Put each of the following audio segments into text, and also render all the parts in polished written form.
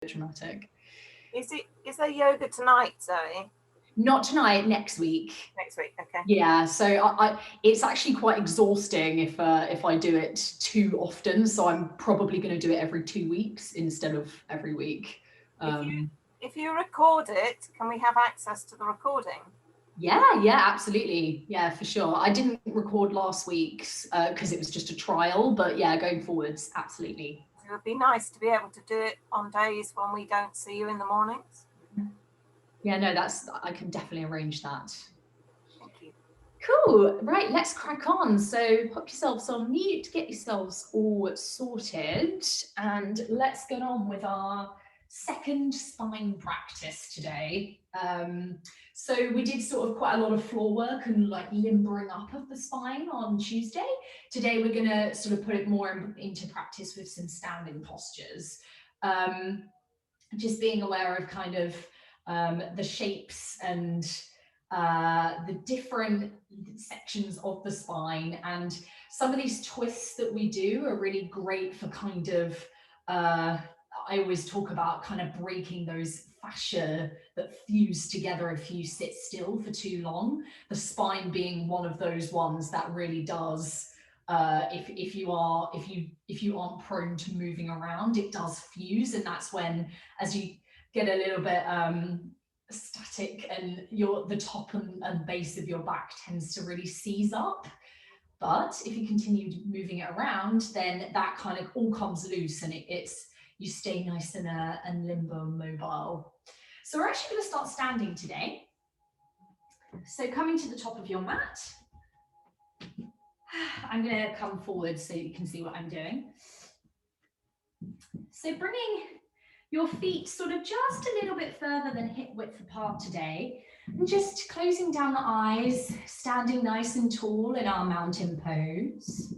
dramatic. Is there yoga tonight, Zoe? Not tonight, next week. Next week, okay. Yeah, so it's actually quite exhausting if I do it too often. So I'm probably going to do it every 2 weeks instead of every week. If you record it, can we have access to the recording? Yeah, absolutely. Yeah, for sure. I didn't record last week's because it was just a trial, but yeah, going forwards, absolutely. It would be nice to be able to do it on days when we don't see you in the mornings. Yeah, no, I can definitely arrange that. Thank you. Cool. Right, let's crack on. So pop yourselves on mute, get yourselves all sorted, and let's get on with our second spine practice today. So we did sort of quite a lot of floor work and like limbering up of the spine on Tuesday. Today we're going to sort of put it more into practice with some standing postures. Just being aware of kind of the shapes and the different sections of the spine, and some of these twists that we do are really great for kind of I always talk about kind of breaking those fascia that fuse together if you sit still for too long, the spine being one of those ones that really does. If you aren't prone to moving around, it does fuse, and that's when, as you get a little bit static and the top and base of your back tends to really seize up. But if you continue moving it around, then that kind of all comes loose, and you stay nice and limber and mobile. So we're actually going to start standing today. So coming to the top of your mat, I'm going to come forward so you can see what I'm doing. So bringing your feet sort of just a little bit further than hip width apart today, and just closing down the eyes, standing nice and tall in our mountain pose.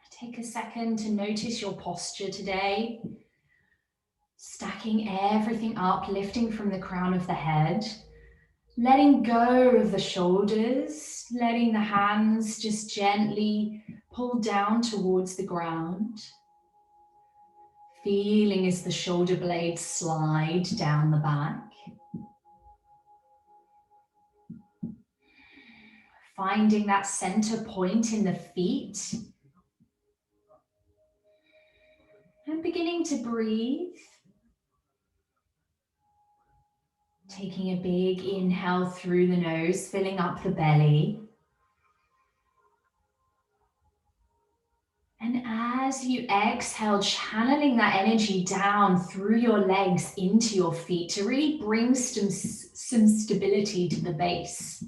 Take a second to notice your posture today. Stacking everything up, lifting from the crown of the head, letting go of the shoulders, letting the hands just gently pull down towards the ground. Feeling as the shoulder blades slide down the back. Finding that center point in the feet. And beginning to breathe. Taking a big inhale through the nose, filling up the belly. And as you exhale, channeling that energy down through your legs into your feet to really bring some stability to the base.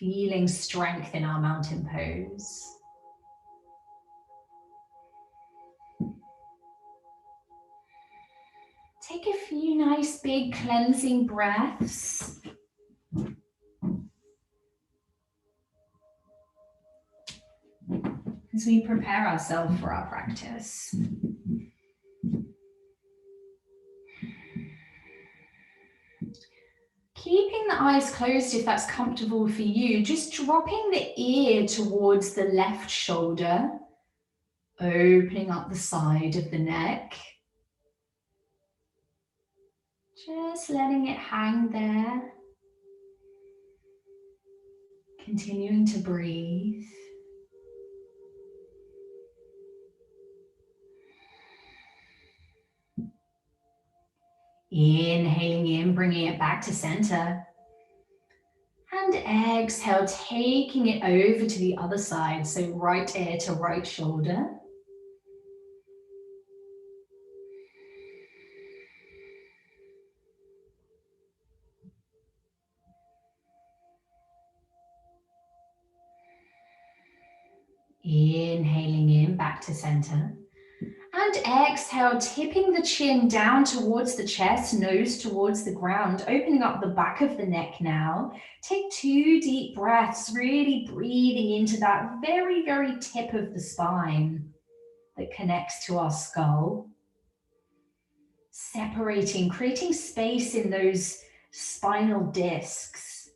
Feeling strength in our mountain pose. Take a few nice big cleansing breaths. As we prepare ourselves for our practice. Keeping the eyes closed if that's comfortable for you, just dropping the ear towards the left shoulder, opening up the side of the neck. Just letting it hang there. Continuing to breathe. Inhaling in, bringing it back to center. And exhale, taking it over to the other side. So right ear to right shoulder. Inhaling in, back to center. And exhale, tipping the chin down towards the chest, nose towards the ground, opening up the back of the neck now. Take 2 deep breaths, really breathing into that very, very tip of the spine that connects to our skull. Separating, creating space in those spinal discs.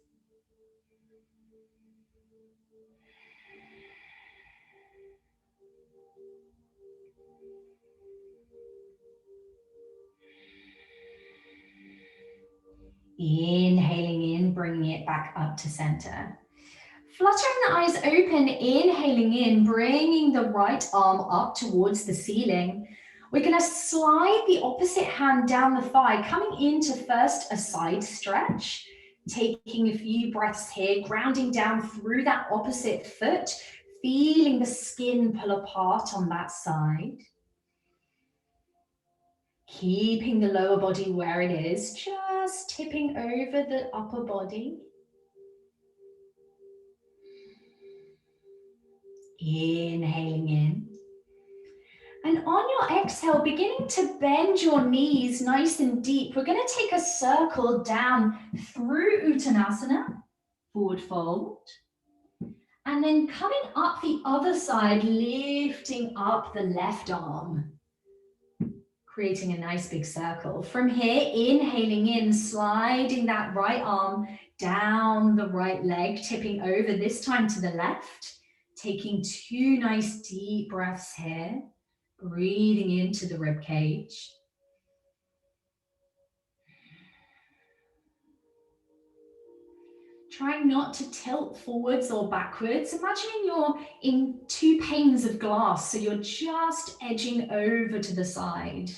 Inhaling in, bringing it back up to center. Fluttering the eyes open, inhaling in, bringing the right arm up towards the ceiling. We're going to slide the opposite hand down the thigh, coming into first a side stretch, taking a few breaths here, grounding down through that opposite foot, feeling the skin pull apart on that side. Keeping the lower body where it is, just tipping over the upper body. Inhaling in. And on your exhale, beginning to bend your knees nice and deep. We're going to take a circle down through Uttanasana, forward fold. And then coming up the other side, lifting up the left arm, creating a nice big circle. From here, inhaling in, sliding that right arm down the right leg, tipping over, this time to the left. Taking 2 nice deep breaths here, breathing into the rib cage. Trying not to tilt forwards or backwards. Imagining you're in 2 panes of glass, so you're just edging over to the side.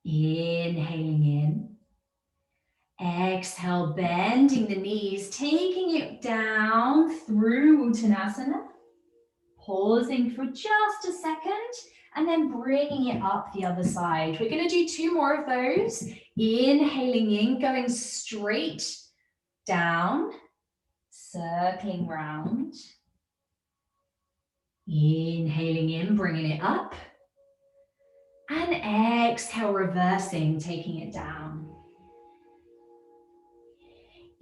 Inhaling in. Exhale, bending the knees, taking it down through Uttanasana. Pausing for just a second and then bringing it up the other side. We're going to do 2 more of those. Inhaling in, going straight down, circling round. Inhaling in, bringing it up. And exhale, reversing, taking it down.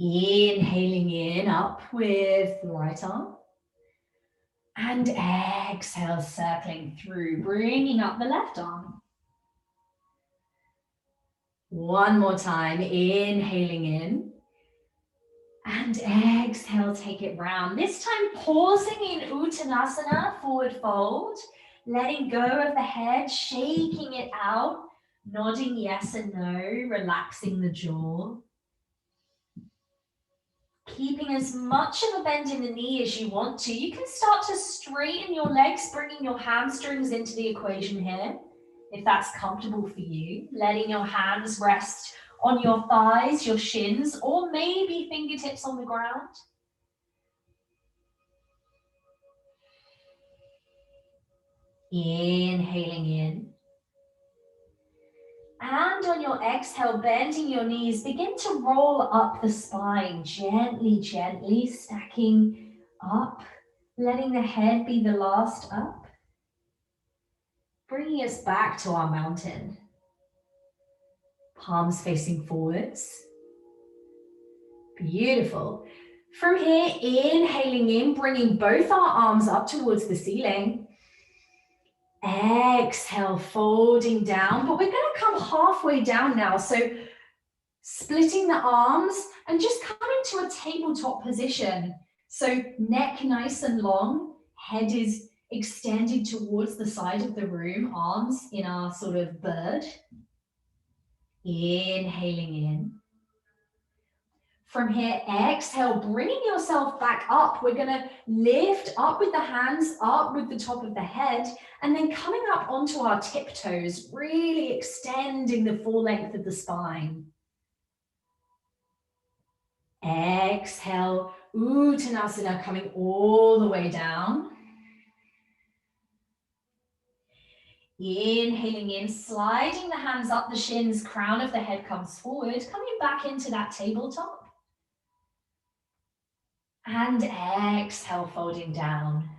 Inhaling in, up with the right arm. And exhale, circling through, bringing up the left arm. One more time, inhaling in. And exhale, take it round. This time, pausing in Uttanasana, forward fold. Letting go of the head, shaking it out. Nodding yes and no, relaxing the jaw. Keeping as much of a bend in the knee as you want to. You can start to straighten your legs, bringing your hamstrings into the equation here, if that's comfortable for you. Letting your hands rest on your thighs, your shins, or maybe fingertips on the ground. Inhaling in. And on your exhale, bending your knees, begin to roll up the spine, gently, gently stacking up, letting the head be the last up. Bringing us back to our mountain. Palms facing forwards. Beautiful. From here, inhaling in, bringing both our arms up towards the ceiling. Exhale, folding down, but we're going to come halfway down now. So splitting the arms and just coming to a tabletop position. So neck nice and long, head is extended towards the side of the room, arms in our sort of bird. Inhaling in. From here, exhale, bringing yourself back up. We're going to lift up with the hands, up with the top of the head, and then coming up onto our tiptoes, really extending the full length of the spine. Exhale, Uttanasana, coming all the way down. Inhaling in, sliding the hands up the shins, crown of the head comes forward, coming back into that tabletop. And exhale, folding down.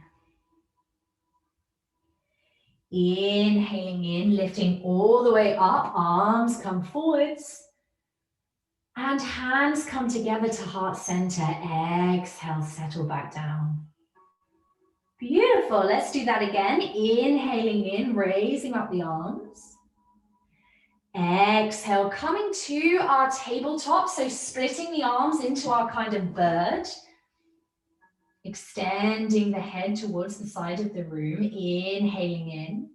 Inhaling in, lifting all the way up, arms come forwards. And hands come together to heart center. Exhale, settle back down. Beautiful. Let's do that again. Inhaling in, raising up the arms. Exhale, coming to our tabletop. So splitting the arms into our kind of bird. Extending the head towards the side of the room. Inhaling in.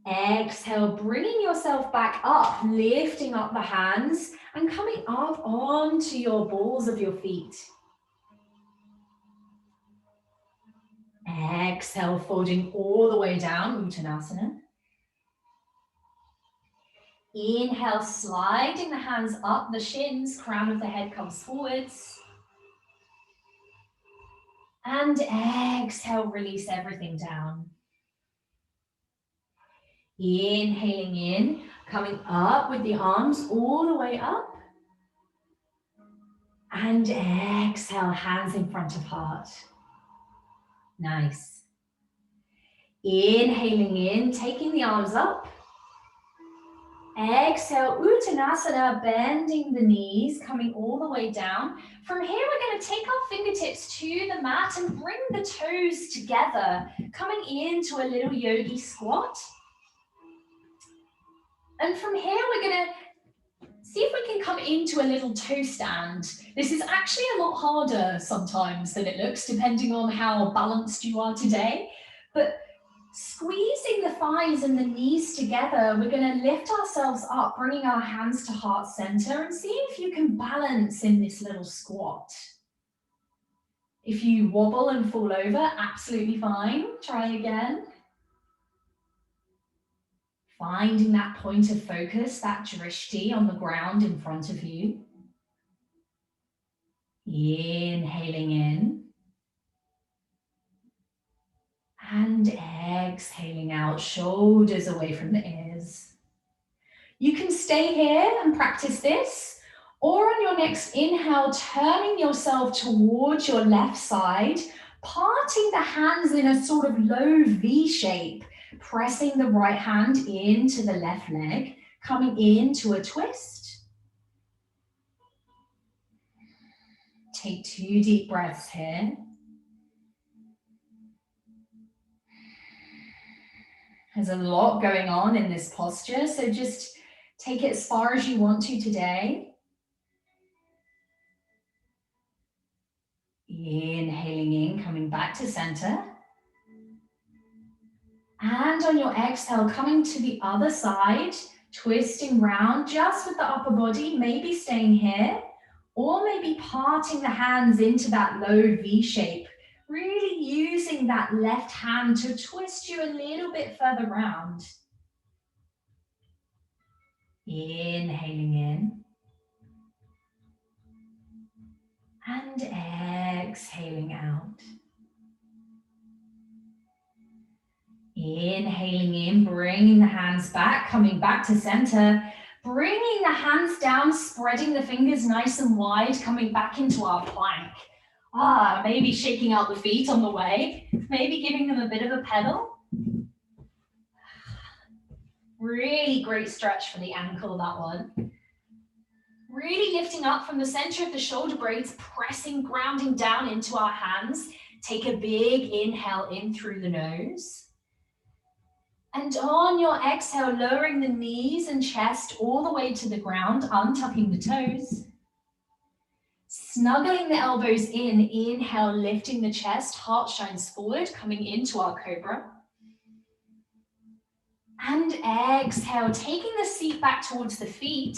Exhale, bringing yourself back up, lifting up the hands and coming up onto your balls of your feet. Exhale, folding all the way down, Uttanasana. Inhale, sliding the hands up the shins, crown of the head comes forwards. And exhale, release everything down. Inhaling in, coming up with the arms all the way up. And exhale, hands in front of heart. Nice. Inhaling in, taking the arms up. Exhale, Uttanasana, bending the knees, coming all the way down. From here, we're going to take our fingertips to the mat and bring the toes together, coming into a little yogi squat. And from here, we're going to see if we can come into a little toe stand. This is actually a lot harder sometimes than it looks, depending on how balanced you are today. But squeezing the thighs and the knees together, we're going to lift ourselves up, bringing our hands to heart center and see if you can balance in this little squat. If you wobble and fall over, absolutely fine. Try again. Finding that point of focus, that drishti on the ground in front of you. Inhaling in. And exhaling out, shoulders away from the ears. You can stay here and practice this, or on your next inhale, turning yourself towards your left side, parting the hands in a sort of low V shape, pressing the right hand into the left leg, coming into a twist. Take 2 deep breaths here. There's a lot going on in this posture, so just take it as far as you want to today. Inhaling in, coming back to center. And on your exhale, coming to the other side, twisting round just with the upper body, maybe staying here, or maybe parting the hands into that low V shape. Really using that left hand to twist you a little bit further round. Inhaling in. And exhaling out. Inhaling in, bringing the hands back, coming back to center. Bringing the hands down, spreading the fingers nice and wide, coming back into our plank. Maybe shaking out the feet on the way, maybe giving them a bit of a pedal. Really great stretch for the ankle, that one. Really lifting up from the center of the shoulder blades, pressing, grounding down into our hands. Take a big inhale in through the nose. And on your exhale, lowering the knees and chest all the way to the ground, untucking the toes. Snuggling the elbows in, inhale, lifting the chest, heart shines forward, coming into our cobra. And exhale, taking the seat back towards the feet,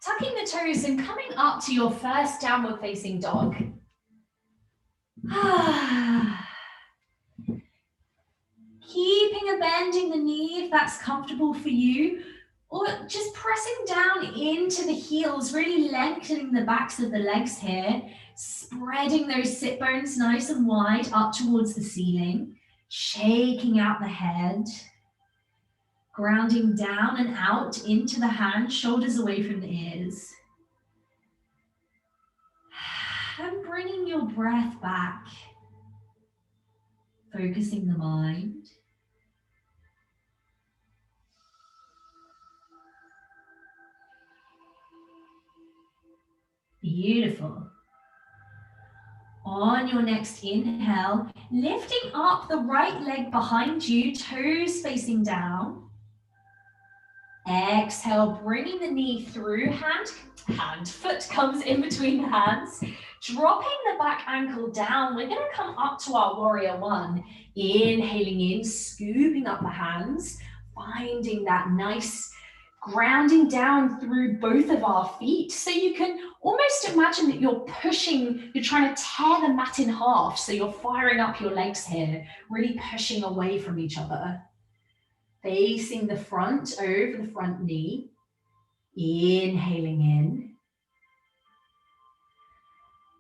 tucking the toes and coming up to your first downward facing dog. Keeping a bend in the knee if that's comfortable for you, or just pressing down into the heels, really lengthening the backs of the legs here, spreading those sit bones nice and wide up towards the ceiling, shaking out the head, grounding down and out into the hands, shoulders away from the ears. And bringing your breath back, focusing the mind. Beautiful. On your next inhale, lifting up the right leg behind you, toes facing down. Exhale, bringing the knee through, foot comes in between the hands. Dropping the back ankle down, we're going to come up to our warrior one. Inhaling in, scooping up the hands. finding that nice grounding down through both of our feet. So you can almost imagine that you're trying to tear the mat in half. So you're firing up your legs here, really pushing away from each other. Facing the front over the front knee. Inhaling in.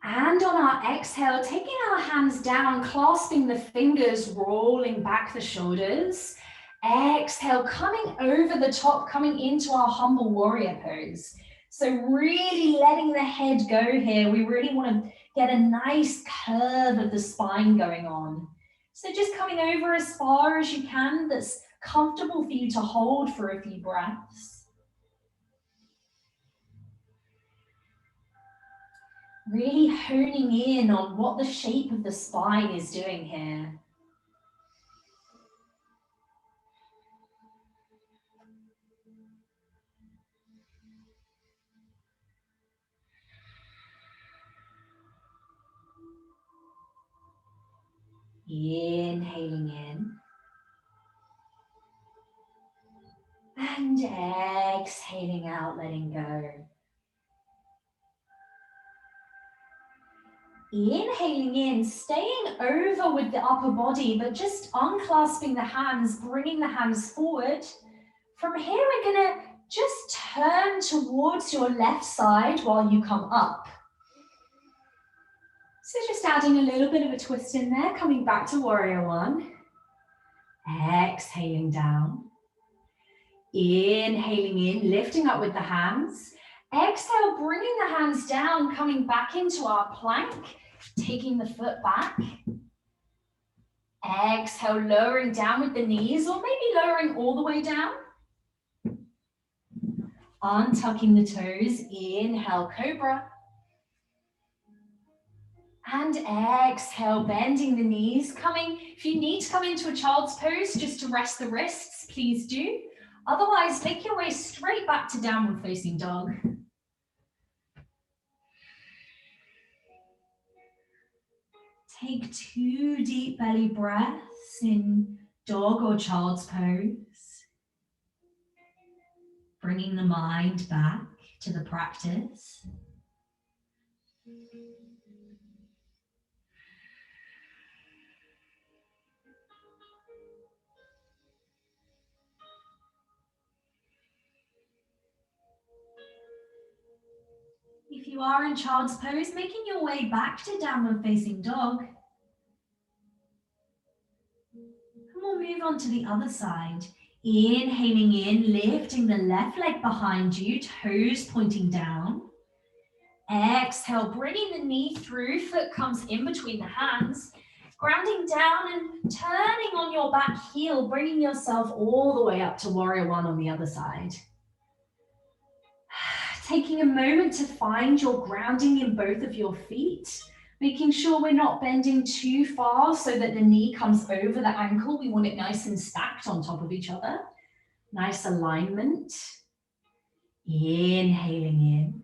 And on our exhale, taking our hands down, clasping the fingers, rolling back the shoulders. Exhale, coming over the top, coming into our humble warrior pose. So really letting the head go here. We really want to get a nice curve of the spine going on. So just coming over as far as you can, that's comfortable for you to hold for a few breaths. Really honing in on what the shape of the spine is doing here. Inhaling in. And exhaling out, letting go. Inhaling in, staying over with the upper body, but just unclasping the hands, bringing the hands forward. From here, we're going to just turn towards your left side while you come up. So just adding a little bit of a twist in there, coming back to warrior one. Exhaling down. Inhaling in, lifting up with the hands. Exhale, bringing the hands down, coming back into our plank, taking the foot back. Exhale, lowering down with the knees, or maybe lowering all the way down. Untucking the toes, inhale, cobra. And exhale, bending the knees, if you need to come into a child's pose just to rest the wrists, please do. Otherwise, make your way straight back to downward facing dog. Take 2 deep belly breaths in dog or child's pose. Bringing the mind back to the practice. If you are in child's pose, making your way back to downward facing dog. And we'll move on to the other side. Inhaling in, lifting the left leg behind you, toes pointing down. Exhale, bringing the knee through, foot comes in between the hands. Grounding down and turning on your back heel, bringing yourself all the way up to warrior one on the other side. Taking a moment to find your grounding in both of your feet, making sure we're not bending too far so that the knee comes over the ankle. We want it nice and stacked on top of each other. Nice alignment. Inhaling in.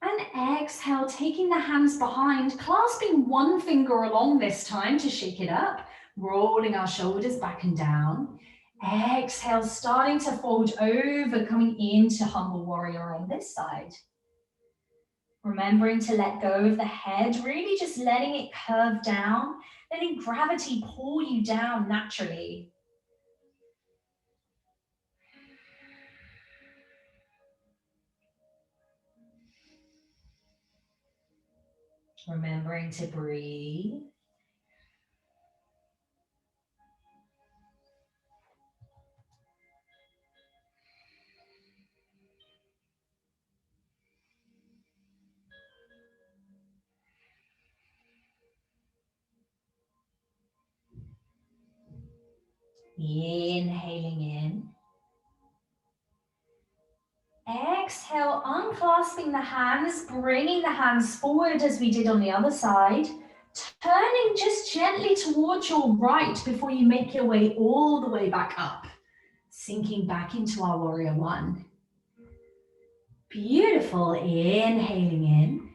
And exhale, taking the hands behind, clasping one finger along this time to shake it up, rolling our shoulders back and down. Exhale, starting to fold over, coming into humble warrior on this side. Remembering to let go of the head, really just letting it curve down, letting gravity pull you down naturally. Remembering to breathe. Inhaling in. Exhale, unclasping the hands, bringing the hands forward as we did on the other side. Turning just gently towards your right before you make your way all the way back up. Sinking back into our warrior one. Beautiful, inhaling in.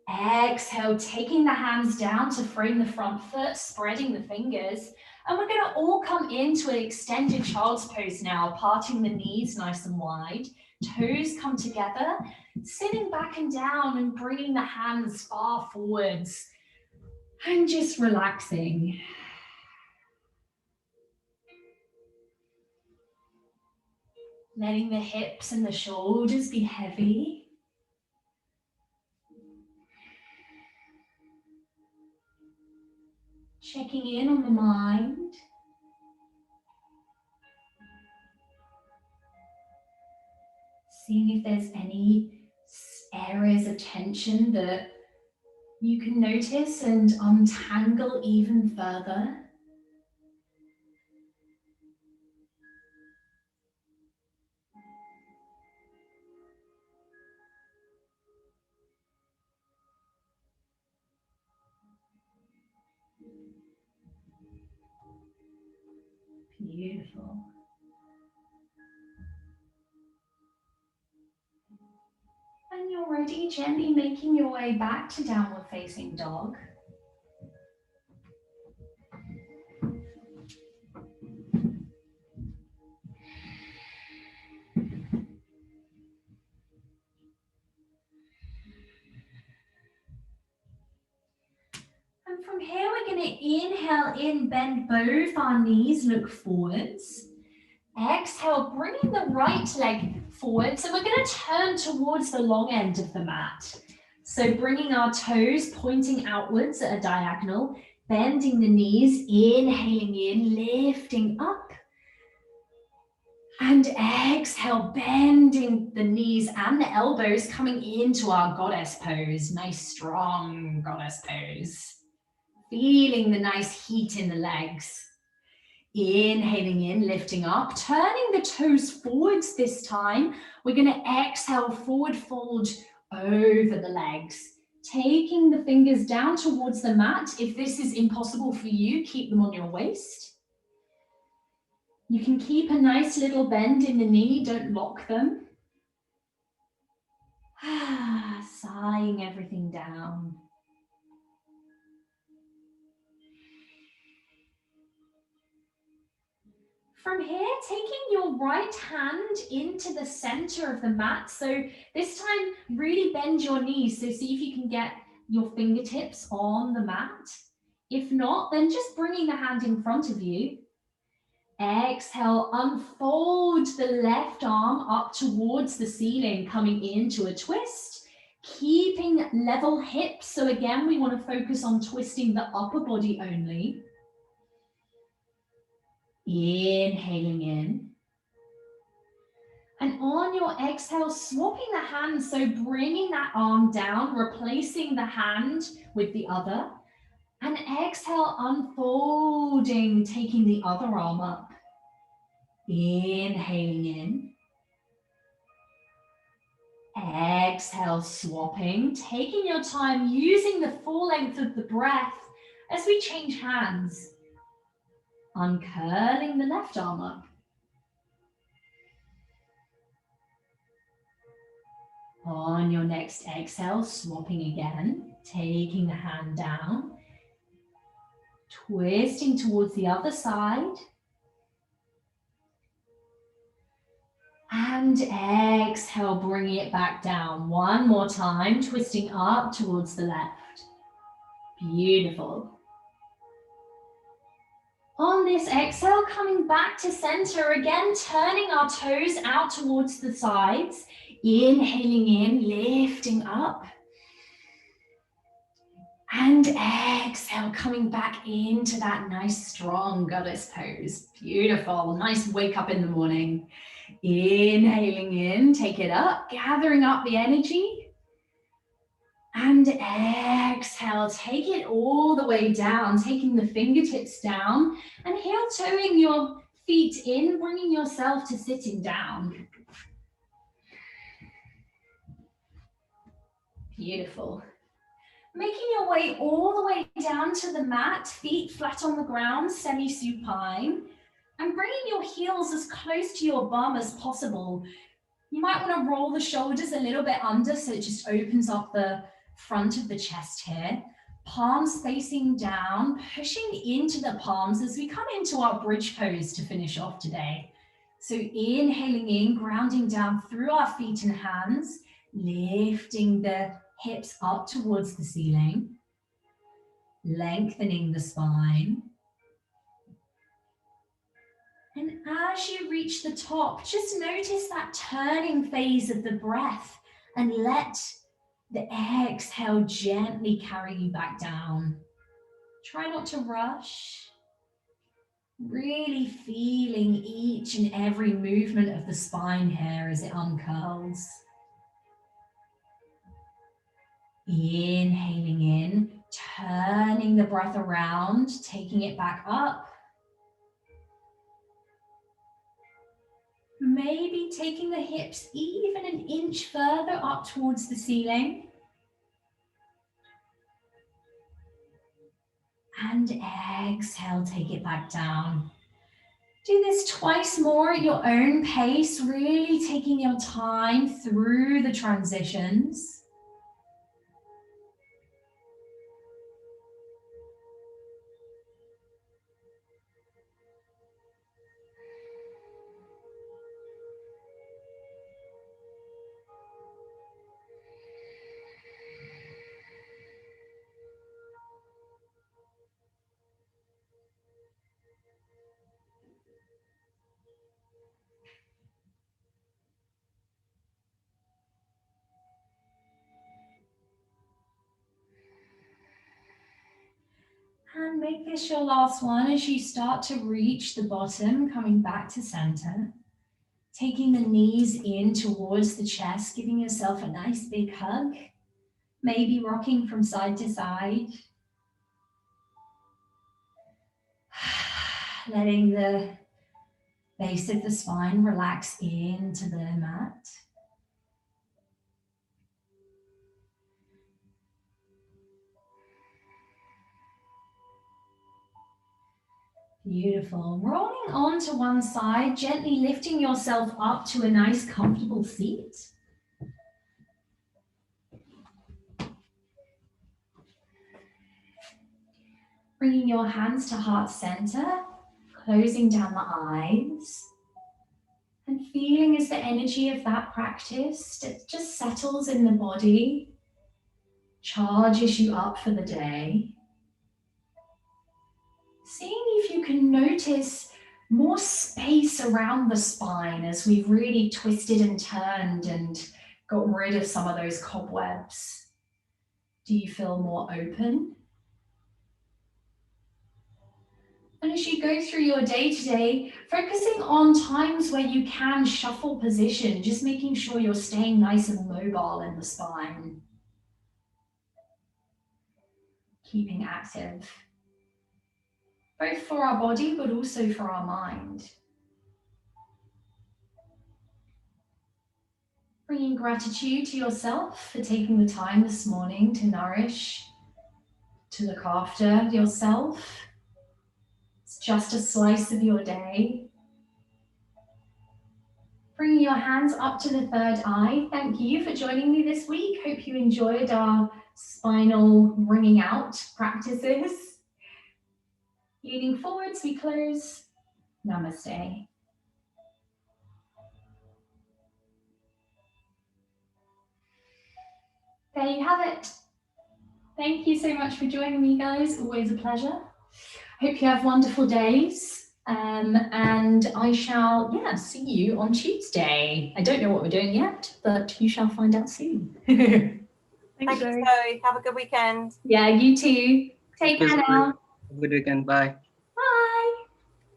Exhale, taking the hands down to frame the front foot, spreading the fingers. And we're going to all come into an extended child's pose now, parting the knees nice and wide, toes come together, sitting back and down and bringing the hands far forwards and just relaxing. Letting the hips and the shoulders be heavy. Checking in on the mind. Seeing if there's any areas of tension that you can notice and untangle even further. Beautiful. And you're ready, gently making your way back to downward facing dog. And from here, we're going to inhale in, bend both our knees, look forwards. Exhale, bringing the right leg forward. So we're going to turn towards the long end of the mat. So bringing our toes pointing outwards at a diagonal, bending the knees, inhaling in, lifting up. And exhale, bending the knees and the elbows, coming into our goddess pose. Nice, strong goddess pose. Feeling the nice heat in the legs. Inhaling in, lifting up, turning the toes forwards this time. We're going to exhale, forward fold over the legs. Taking the fingers down towards the mat. If this is impossible for you, keep them on your waist. You can keep a nice little bend in the knee, don't lock them. Sighing everything down. From here, taking your right hand into the center of the mat. So this time, really bend your knees. So see if you can get your fingertips on the mat. If not, then just bringing the hand in front of you. Exhale, unfold the left arm up towards the ceiling, coming into a twist. Keeping level hips. So again, we want to focus on twisting the upper body only. Inhaling in. And on your exhale, swapping the hands, so bringing that arm down, replacing the hand with the other. And exhale, unfolding, taking the other arm up. Inhaling in. Exhale, swapping, taking your time, using the full length of the breath as we change hands. Uncurling the left arm up. On your next exhale, swapping again, taking the hand down, twisting towards the other side. And exhale, bringing it back down. One more time, twisting up towards the left. Beautiful. On this exhale, coming back to center, again, turning our toes out towards the sides. Inhaling in, lifting up. And exhale, coming back into that nice, strong goddess pose. Beautiful. Nice wake up in the morning. Inhaling in, take it up, gathering up the energy. And exhale, take it all the way down, taking the fingertips down and heel toeing your feet in, bringing yourself to sitting down. Beautiful. Making your way all the way down to the mat, feet flat on the ground, semi-supine, and bringing your heels as close to your bum as possible. You might want to roll the shoulders a little bit under so it just opens up the front of the chest here. palms facing down, pushing into the palms as we come into our bridge pose to finish off today. So inhaling in, grounding down through our feet and hands, lifting the hips up towards the ceiling, lengthening the spine. And as you reach the top, just notice that turning phase of the breath and let the exhale gently carry you back down. Try not to rush. Really feeling each and every movement of the spine here as it uncurls. Inhaling in, turning the breath around, taking it back up. Maybe taking the hips even an inch further up towards the ceiling. And exhale, take it back down. Do this twice more at your own pace, really taking your time through the transitions. And make this your last one as you start to reach the bottom, coming back to center. Taking the knees in towards the chest, giving yourself a nice big hug. Maybe rocking from side to side. Letting the base of the spine relax into the mat. Beautiful. Rolling onto one side, gently lifting yourself up to a nice comfortable seat. Bringing your hands to heart center, closing down the eyes. And feeling as the energy of that practice just settles in the body, charges you up for the day. Seeing if you can notice more space around the spine as we've really twisted and turned and got rid of some of those cobwebs. Do you feel more open? And as you go through your day today, focusing on times where you can shuffle position, just making sure you're staying nice and mobile in the spine. Keeping active, both for our body, but also for our mind. Bringing gratitude to yourself for taking the time this morning to nourish, to look after yourself. It's just a slice of your day. Bringing your hands up to the third eye. Thank you for joining me this week. Hope you enjoyed our spinal wringing out practices. Leaning forwards, we close. Namaste. There you have it. Thank you so much for joining me, guys. Always a pleasure. Hope you have wonderful days. And I shall, see you on Tuesday. I don't know what we're doing yet, but you shall find out soon. Thank you, Zoe. Have a good weekend. Yeah, you too. Take care now. Have a good weekend. Bye.